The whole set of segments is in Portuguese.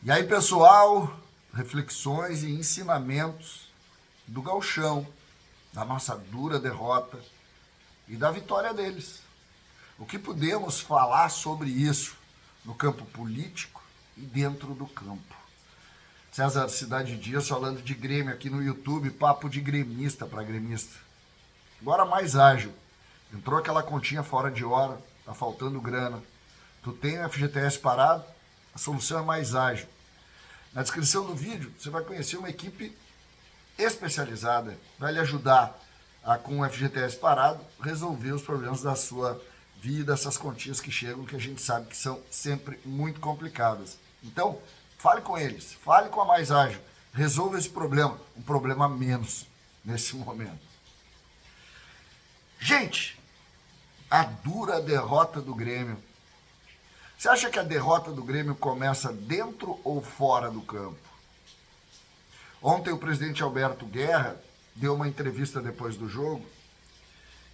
E aí, pessoal, reflexões e ensinamentos do gauchão, da nossa dura derrota e da vitória deles. O que podemos falar sobre isso no campo político e dentro do campo? César Cidade Dias falando de Grêmio aqui no YouTube, papo de gremista para gremista. Agora mais ágil. Entrou aquela continha fora de hora, tá faltando grana. Tu tem o FGTS parado, a solução é mais ágil. Na descrição do vídeo, você vai conhecer uma equipe especializada, vai lhe ajudar a, com o FGTS parado, resolver os problemas da sua vida, essas continhas que chegam, que a gente sabe que são sempre muito complicadas. Então, fale com eles, fale com a Mais Ágil, resolva esse problema, um problema menos nesse momento. Gente, a dura derrota do Grêmio. Você acha que a derrota do Grêmio começa dentro ou fora do campo? Ontem o presidente Alberto Guerra deu uma entrevista depois do jogo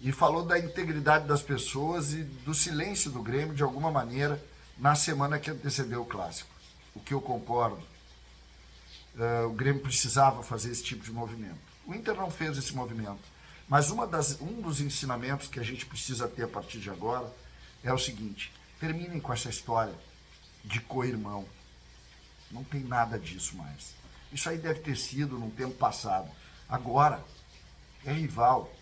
e falou da integridade das pessoas e do silêncio do Grêmio, de alguma maneira, na semana que antecedeu o Clássico. O que eu concordo. O Grêmio precisava fazer esse tipo de movimento. O Inter não fez esse movimento. Mas um dos ensinamentos que a gente precisa ter a partir de agora é o seguinte: terminem com essa história de co-irmão. Não tem nada disso mais. Isso aí deve ter sido num tempo passado. Agora é rival.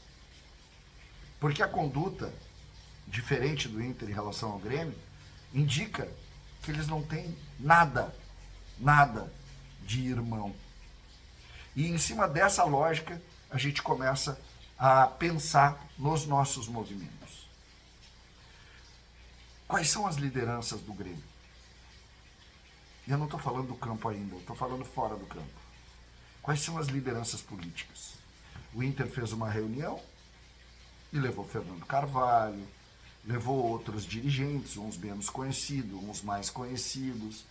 Porque a conduta, diferente do Inter em relação ao Grêmio, indica que eles não têm nada de irmão. E em cima dessa lógica, a gente começa a pensar nos nossos movimentos. Quais são as lideranças do Grêmio? E eu não estou falando do campo ainda, eu estou falando fora do campo. Quais são as lideranças políticas? O Inter fez uma reunião e levou Fernando Carvalho, levou outros dirigentes, uns menos conhecidos, uns mais conhecidos,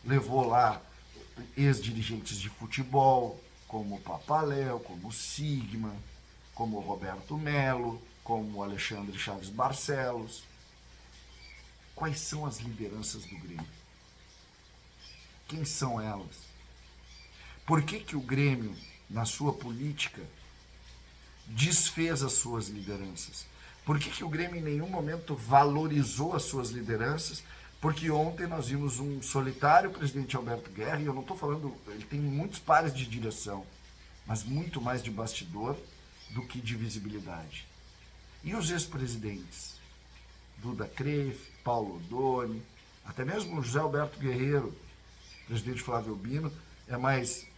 levou lá ex-dirigentes de futebol, como o Papaléu, como o Sigma, como o Roberto Melo, como o Alexandre Chaves Barcelos. Quais são as lideranças do Grêmio? Quem são elas? Por que o Grêmio, na sua política, desfez as suas lideranças? Por que o Grêmio em nenhum momento valorizou as suas lideranças? Porque ontem nós vimos um solitário presidente Alberto Guerra, e eu não estou falando, ele tem muitos pares de direção, mas muito mais de bastidor do que de visibilidade. E os ex-presidentes? Duda Kreif, Paulo Odoni, até mesmo o José Alberto Guerreiro, presidente Flávio Albino, é mais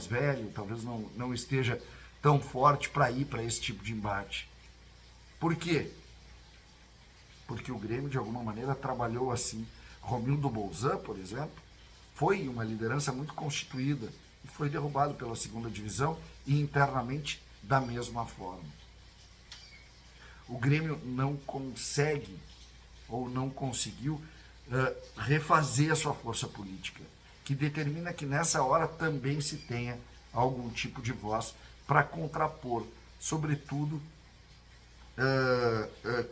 velho, talvez não esteja tão forte para ir para esse tipo de embate. Por quê? Porque o Grêmio, de alguma maneira, trabalhou assim. Romildo Bolzan, por exemplo, foi uma liderança muito constituída e foi derrubado pela segunda divisão e internamente da mesma forma. O Grêmio não consegue ou não conseguiu refazer a sua força política, que determina que nessa hora também se tenha algum tipo de voz para contrapor, sobretudo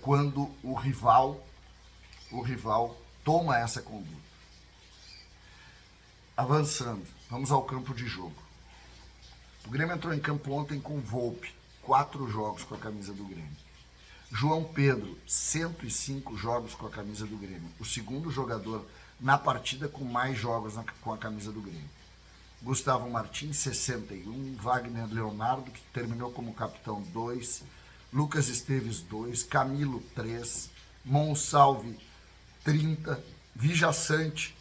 quando o rival toma essa conduta. Avançando, vamos ao campo de jogo. O Grêmio entrou em campo ontem com Volpi, 4 jogos com a camisa do Grêmio. João Pedro, 105 jogos com a camisa do Grêmio. O segundo jogador na partida com mais jogos com a camisa do Grêmio. Gustavo Martins, 61. Wagner Leonardo, que terminou como capitão, 2. Lucas Esteves, 2. Camilo, 3. Monsalve, 30. Vijaçante,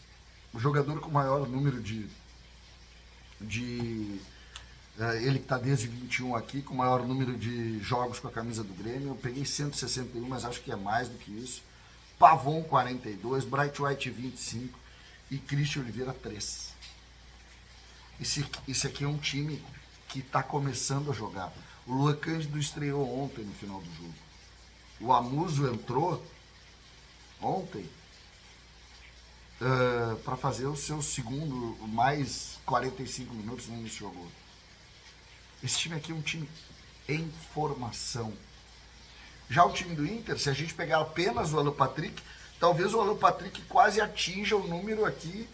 o jogador com maior número ele que está desde 21 aqui, com o maior número de jogos com a camisa do Grêmio. Eu peguei 161, mas acho que é mais do que isso. Pavon, 42, Bright White, 25 e Cristian Oliveira, 3. Esse aqui é um time que está começando a jogar. O Luan Cândido estreou ontem no final do jogo. O Amuso entrou ontem para fazer o seu segundo, mais 45 minutos no início do jogo. Esse time aqui é um time em formação. Já o time do Inter, se a gente pegar apenas o Alan Patrick, talvez o Alan Patrick quase atinja o número aqui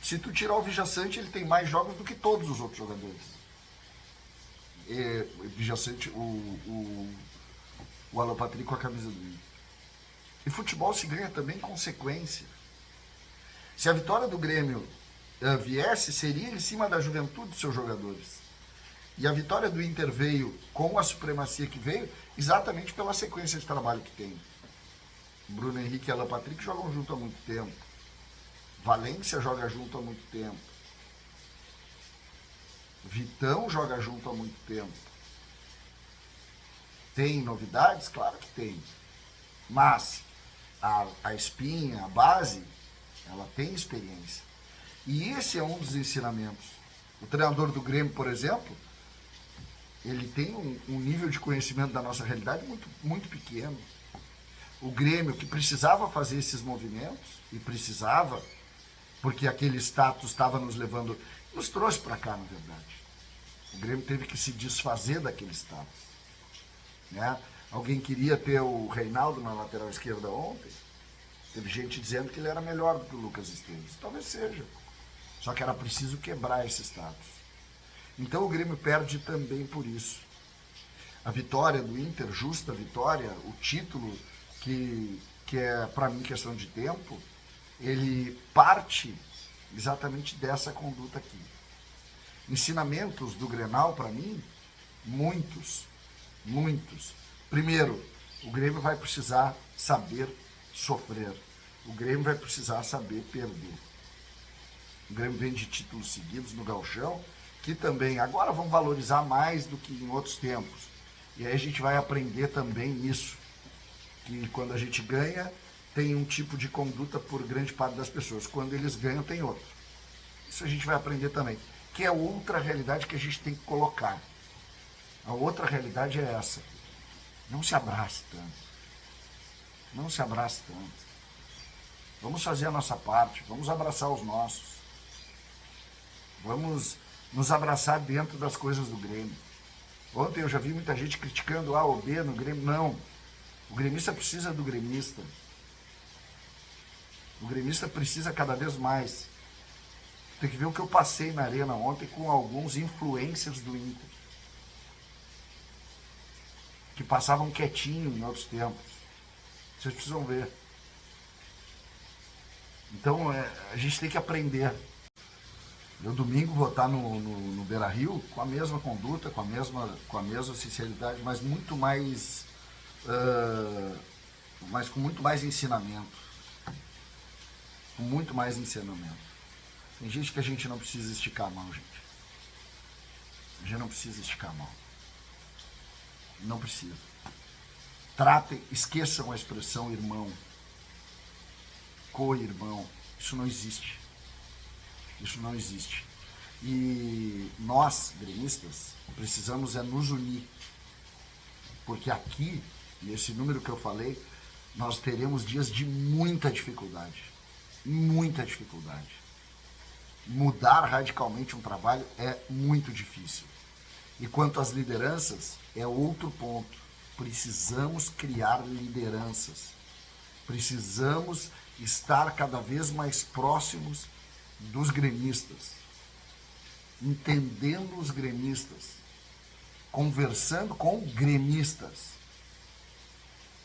Se tu tirar o Vijaçante, ele tem mais jogos do que todos os outros jogadores. O Vijaçante, o Alan Patrick com a camisa do Inter. E futebol se ganha também consequência. Se a vitória do Grêmio viesse, seria em cima da juventude dos seus jogadores. E a vitória do Inter veio com a supremacia que veio, exatamente pela sequência de trabalho que tem. Bruno Henrique e Alan Patrick jogam junto há muito tempo. Valência joga junto há muito tempo. Vitão joga junto há muito tempo. Tem novidades? Claro que tem. Mas a espinha, a base, ela tem experiência. E esse é um dos ensinamentos. O treinador do Grêmio, por exemplo, ele tem um nível de conhecimento da nossa realidade muito, muito pequeno. O Grêmio, que precisava fazer esses movimentos, e precisava, porque aquele status estava nos levando, nos trouxe para cá, na verdade. O Grêmio teve que se desfazer daquele status. Né? Alguém queria ter o Reinaldo na lateral esquerda ontem. Teve gente dizendo que ele era melhor do que o Lucas Esteves. Talvez seja. Só que era preciso quebrar esse status. Então o Grêmio perde também por isso. A vitória do Inter, justa vitória, o título, que é para mim questão de tempo, ele parte exatamente dessa conduta aqui. Ensinamentos do Grenal, para mim, muitos. Primeiro, o Grêmio vai precisar saber sofrer. O Grêmio vai precisar saber perder. O Grêmio vem de títulos seguidos no Gauchão, que também agora vão valorizar mais do que em outros tempos. E aí a gente vai aprender também isso, que quando a gente ganha, tem um tipo de conduta por grande parte das pessoas. Quando eles ganham, tem outro. Isso a gente vai aprender também, que é outra realidade que a gente tem que colocar. A outra realidade é essa. Não se abrace tanto. Não se abrace tanto. Vamos fazer a nossa parte, vamos abraçar os nossos. Vamos nos abraçar dentro das coisas do Grêmio. Ontem eu já vi muita gente criticando A ou B no Grêmio. Não. O gremista precisa do gremista. O gremista precisa cada vez mais. Tem que ver o que eu passei na arena ontem com alguns influencers do Inter. Que passavam quietinho em outros tempos. Vocês precisam ver. Então a gente tem que aprender. Eu domingo vou estar no Beira-Rio com a mesma conduta, com a mesma sinceridade, mas muito mais, mas com muito mais ensinamento. Com muito mais ensinamento. Tem gente que a gente não precisa esticar a mão, gente. A gente não precisa esticar a mão. Não precisa. Tratem, esqueçam a expressão irmão, co-irmão. Isso não existe. Isso não existe. E nós, gremistas, precisamos nos unir. Porque aqui, nesse número que eu falei, nós teremos dias de muita dificuldade. Muita dificuldade. Mudar radicalmente um trabalho é muito difícil. E quanto às lideranças, é outro ponto. Precisamos criar lideranças. Precisamos estar cada vez mais próximos dos gremistas, entendendo os gremistas, conversando com gremistas.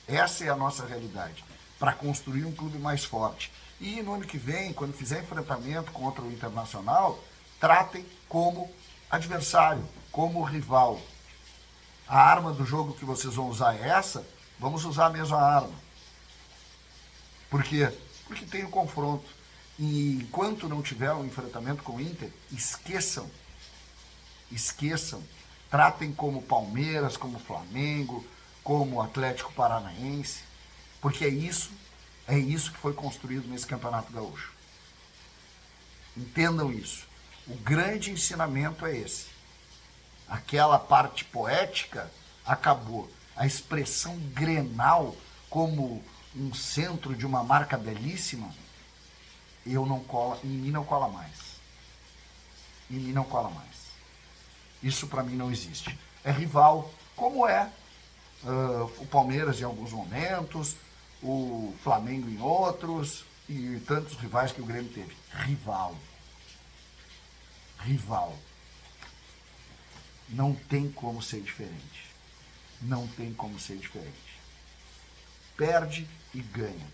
Essa é a nossa realidade, para construir um clube mais forte. E no ano que vem, quando fizer enfrentamento contra o Internacional, tratem como adversário, como rival. A arma do jogo que vocês vão usar é essa, vamos usar a mesma arma. Por quê? Porque tem o confronto. E enquanto não tiver um enfrentamento com o Inter, esqueçam. Tratem como Palmeiras, como Flamengo, como Atlético Paranaense, porque é isso que foi construído nesse Campeonato Gaúcho. Entendam isso. O grande ensinamento é esse. Aquela parte poética acabou. A expressão Grenal como um centro de uma marca belíssima, em mim não cola mais. Em mim não cola mais. Isso para mim não existe. É rival, como é o Palmeiras em alguns momentos, o Flamengo em outros, e tantos rivais que o Grêmio teve. Rival. rival. Não tem como ser diferente. Não tem como ser diferente. Perde e ganha.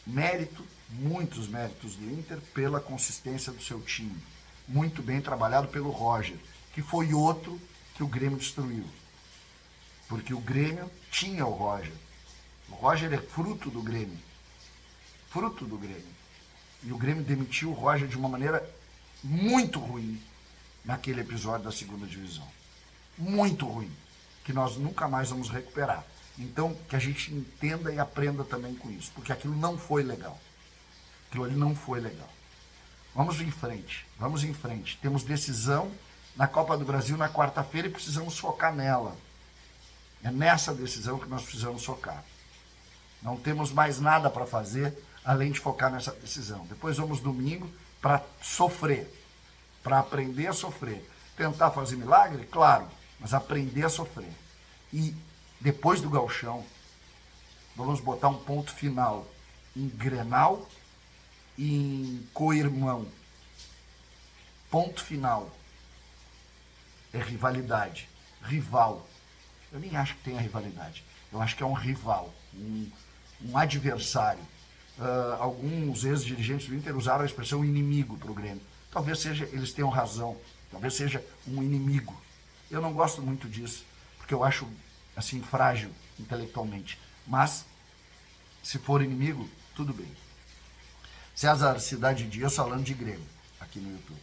Mérito, muitos méritos do Inter pela consistência do seu time. Muito bem trabalhado pelo Roger, que foi outro que o Grêmio destruiu. Porque o Grêmio tinha o Roger. O Roger é fruto do Grêmio. Fruto do Grêmio. E o Grêmio demitiu o Roger de uma maneira muito ruim naquele episódio da segunda divisão. Muito ruim. Que nós nunca mais vamos recuperar. Então, que a gente entenda e aprenda também com isso. Porque aquilo não foi legal. Aquilo ali não foi legal. Vamos em frente. Vamos em frente. Temos decisão na Copa do Brasil na quarta-feira e precisamos focar nela. É nessa decisão que nós precisamos focar. Não temos mais nada para fazer além de focar nessa decisão. Depois vamos domingo para sofrer. Para aprender a sofrer. Tentar fazer milagre? Claro. Mas aprender a sofrer. E depois do Gauchão, vamos botar um ponto final em Grenal e em Coirmão. Ponto final. É rivalidade. Rival. Eu nem acho que tenha rivalidade. Eu acho que é um rival, um adversário. Alguns ex-dirigentes do Inter usaram a expressão inimigo para o Grêmio. Talvez seja, eles tenham razão. Talvez seja um inimigo. Eu não gosto muito disso, porque eu acho assim frágil intelectualmente. Mas, se for inimigo, tudo bem. César Cidade Dias falando de Grêmio, aqui no YouTube.